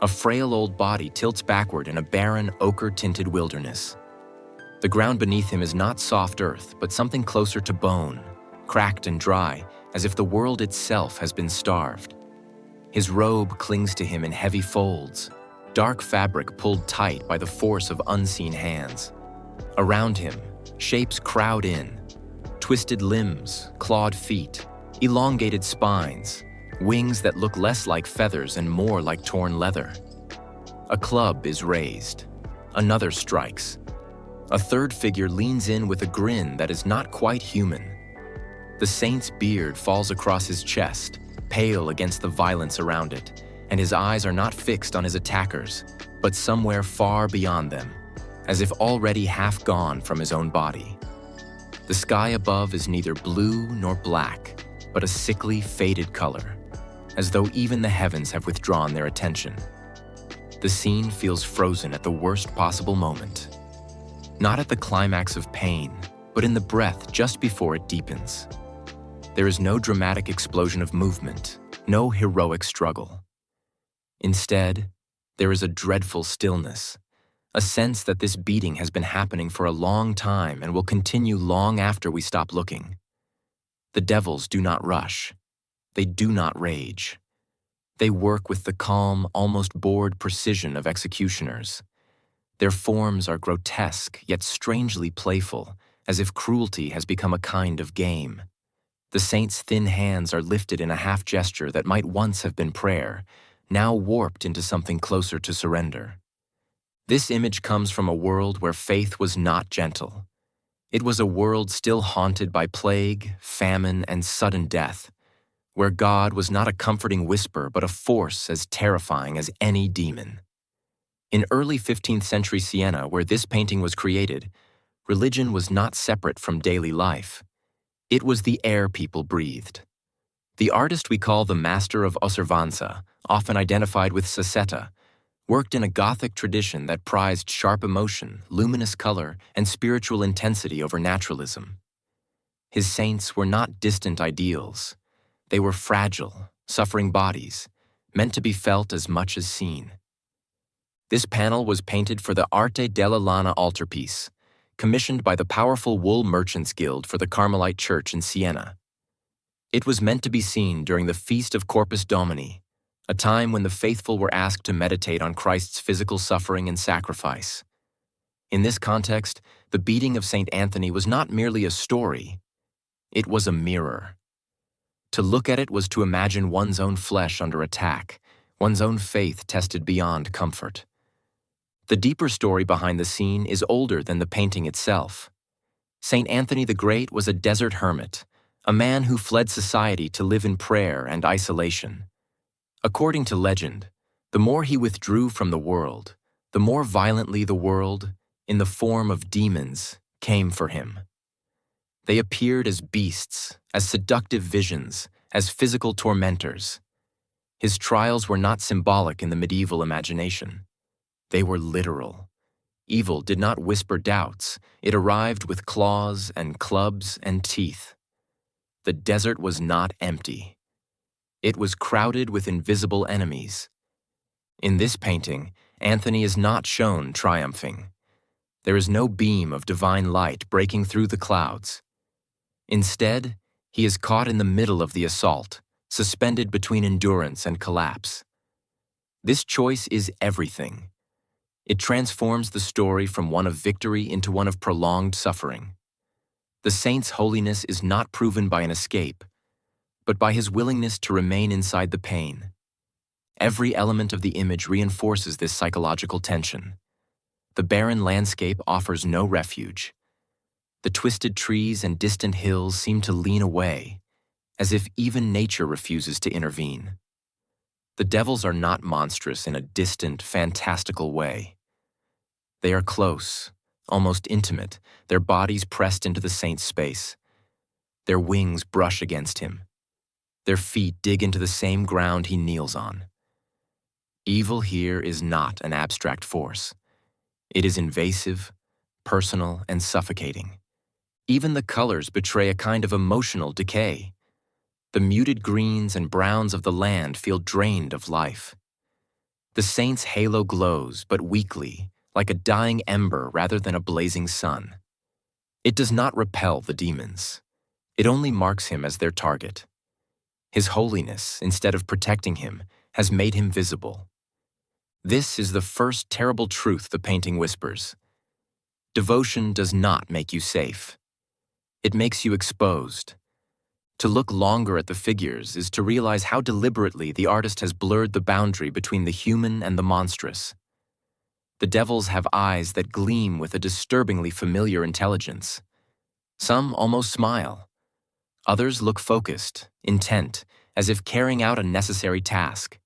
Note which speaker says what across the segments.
Speaker 1: A frail old body tilts backward in a barren, ochre-tinted wilderness. The ground beneath him is not soft earth, but something closer to bone, cracked and dry, as if the world itself has been starved. His robe clings to him in heavy folds, dark fabric pulled tight by the force of unseen hands. Around him, shapes crowd in, twisted limbs, clawed feet, elongated spines, wings that look less like feathers and more like torn leather. A club is raised. Another strikes. A third figure leans in with a grin that is not quite human. The saint's beard falls across his chest, pale against the violence around it, and his eyes are not fixed on his attackers, but somewhere far beyond them, as if already half gone from his own body. The sky above is neither blue nor black, but a sickly, faded color, as though even the heavens have withdrawn their attention. The scene feels frozen at the worst possible moment. Not at the climax of pain, but in the breath just before it deepens. There is no dramatic explosion of movement, no heroic struggle. Instead, there is a dreadful stillness, a sense that this beating has been happening for a long time and will continue long after we stop looking. The devils do not rush. They do not rage. They work with the calm, almost bored precision of executioners. Their forms are grotesque, yet strangely playful, as if cruelty has become a kind of game. The saint's thin hands are lifted in a half gesture that might once have been prayer, now warped into something closer to surrender. This image comes from a world where faith was not gentle. It was a world still haunted by plague, famine, and sudden death, where God was not a comforting whisper but a force as terrifying as any demon. In early 15th century Siena, where this painting was created, religion was not separate from daily life. It was the air people breathed. The artist we call the Master of Osservanza, often identified with Sassetta, worked in a Gothic tradition that prized sharp emotion, luminous color, and spiritual intensity over naturalism. His saints were not distant ideals. They were fragile, suffering bodies, meant to be felt as much as seen. This panel was painted for the Arte della Lana altarpiece, commissioned by the powerful Wool Merchants Guild for the Carmelite Church in Siena. It was meant to be seen during the Feast of Corpus Domini, a time when the faithful were asked to meditate on Christ's physical suffering and sacrifice. In this context, the beating of St. Anthony was not merely a story, it was a mirror. To look at it was to imagine one's own flesh under attack, one's own faith tested beyond comfort. The deeper story behind the scene is older than the painting itself. St. Anthony the Great was a desert hermit, a man who fled society to live in prayer and isolation. According to legend, the more he withdrew from the world, the more violently the world, in the form of demons, came for him. They appeared as beasts, as seductive visions, as physical tormentors. His trials were not symbolic in the medieval imagination. They were literal. Evil did not whisper doubts. It arrived with claws and clubs and teeth. The desert was not empty. It was crowded with invisible enemies. In this painting, Anthony is not shown triumphing. There is no beam of divine light breaking through the clouds. Instead, he is caught in the middle of the assault, suspended between endurance and collapse. This choice is everything. It transforms the story from one of victory into one of prolonged suffering. The saint's holiness is not proven by an escape, but by his willingness to remain inside the pain. Every element of the image reinforces this psychological tension. The barren landscape offers no refuge. The twisted trees and distant hills seem to lean away, as if even nature refuses to intervene. The devils are not monstrous in a distant, fantastical way. They are close, almost intimate, their bodies pressed into the saint's space. Their wings brush against him. Their feet dig into the same ground he kneels on. Evil here is not an abstract force. It is invasive, personal, and suffocating. Even the colors betray a kind of emotional decay. The muted greens and browns of the land feel drained of life. The saint's halo glows, but weakly, like a dying ember rather than a blazing sun. It does not repel the demons. It only marks him as their target. His holiness, instead of protecting him, has made him visible. This is the first terrible truth the painting whispers. Devotion does not make you safe. It makes you exposed. To look longer at the figures is to realize how deliberately the artist has blurred the boundary between the human and the monstrous. The devils have eyes that gleam with a disturbingly familiar intelligence. Some almost smile. Others look focused, intent, as if carrying out a necessary task.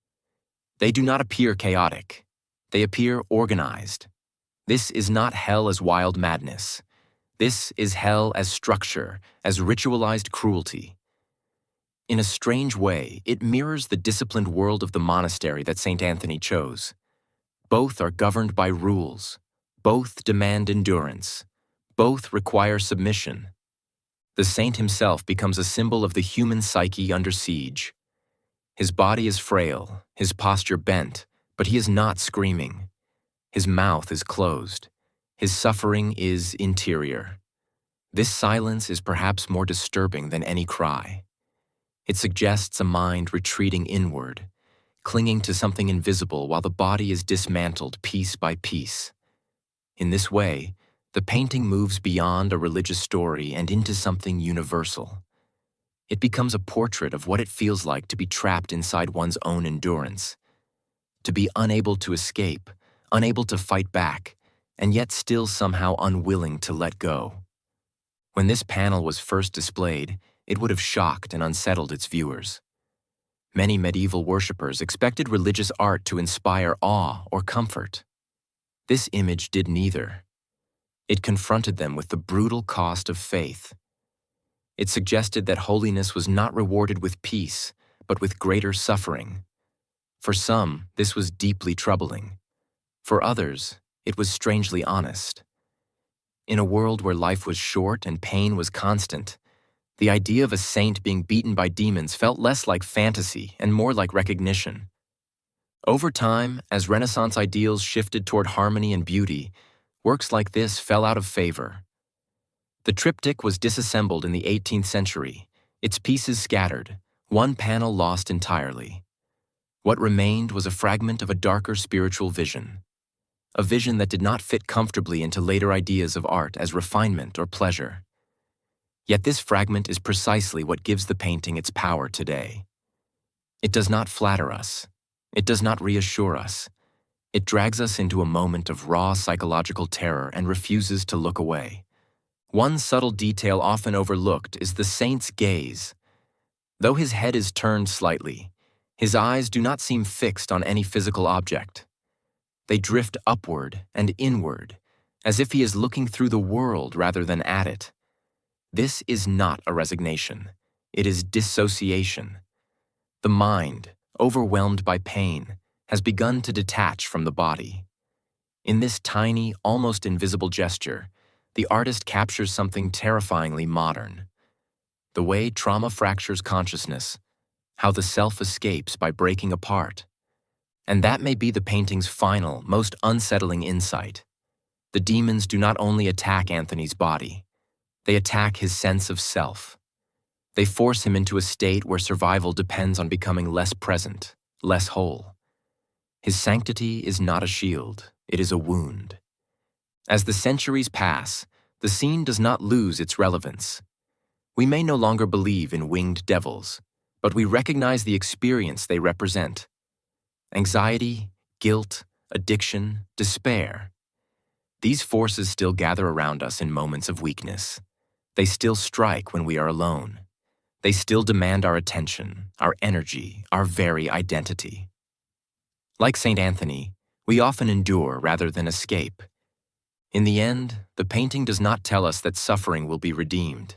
Speaker 1: They do not appear chaotic. They appear organized. This is not hell as wild madness. This is hell as structure, as ritualized cruelty. In a strange way, it mirrors the disciplined world of the monastery that St. Anthony chose. Both are governed by rules. Both demand endurance. Both require submission. The saint himself becomes a symbol of the human psyche under siege. His body is frail, his posture bent, but he is not screaming. His mouth is closed. His suffering is interior. This silence is perhaps more disturbing than any cry. It suggests a mind retreating inward, clinging to something invisible while the body is dismantled piece by piece. In this way, the painting moves beyond a religious story and into something universal. It becomes a portrait of what it feels like to be trapped inside one's own endurance, to be unable to escape, unable to fight back, and yet still somehow unwilling to let go. When this panel was first displayed, it would have shocked and unsettled its viewers. Many medieval worshippers expected religious art to inspire awe or comfort. This image did neither. It confronted them with the brutal cost of faith. It suggested that holiness was not rewarded with peace, but with greater suffering. For some, this was deeply troubling. For others, it was strangely honest. In a world where life was short and pain was constant, the idea of a saint being beaten by demons felt less like fantasy and more like recognition. Over time, as Renaissance ideals shifted toward harmony and beauty, works like this fell out of favor. The triptych was disassembled in the 18th century, its pieces scattered, one panel lost entirely. What remained was a fragment of a darker spiritual vision, a vision that did not fit comfortably into later ideas of art as refinement or pleasure. Yet this fragment is precisely what gives the painting its power today. It does not flatter us. It does not reassure us. It drags us into a moment of raw psychological terror and refuses to look away. One subtle detail often overlooked is the saint's gaze. Though his head is turned slightly, his eyes do not seem fixed on any physical object. They drift upward and inward, as if he is looking through the world rather than at it. This is not a resignation. It is dissociation. The mind, overwhelmed by pain, has begun to detach from the body. In this tiny, almost invisible gesture, the artist captures something terrifyingly modern. The way trauma fractures consciousness, how the self escapes by breaking apart. And that may be the painting's final, most unsettling insight. The demons do not only attack Anthony's body, they attack his sense of self. They force him into a state where survival depends on becoming less present, less whole. His sanctity is not a shield, it is a wound. As the centuries pass, the scene does not lose its relevance. We may no longer believe in winged devils, but we recognize the experience they represent. Anxiety, guilt, addiction, despair. These forces still gather around us in moments of weakness. They still strike when we are alone. They still demand our attention, our energy, our very identity. Like St. Anthony, we often endure rather than escape. In the end, the painting does not tell us that suffering will be redeemed.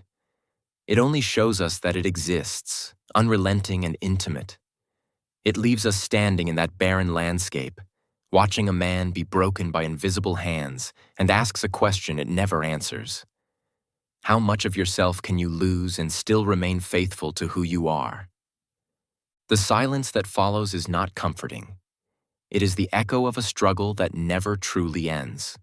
Speaker 1: It only shows us that it exists, unrelenting and intimate. It leaves us standing in that barren landscape, watching a man be broken by invisible hands, and asks a question it never answers. How much of yourself can you lose and still remain faithful to who you are? The silence that follows is not comforting. It is the echo of a struggle that never truly ends.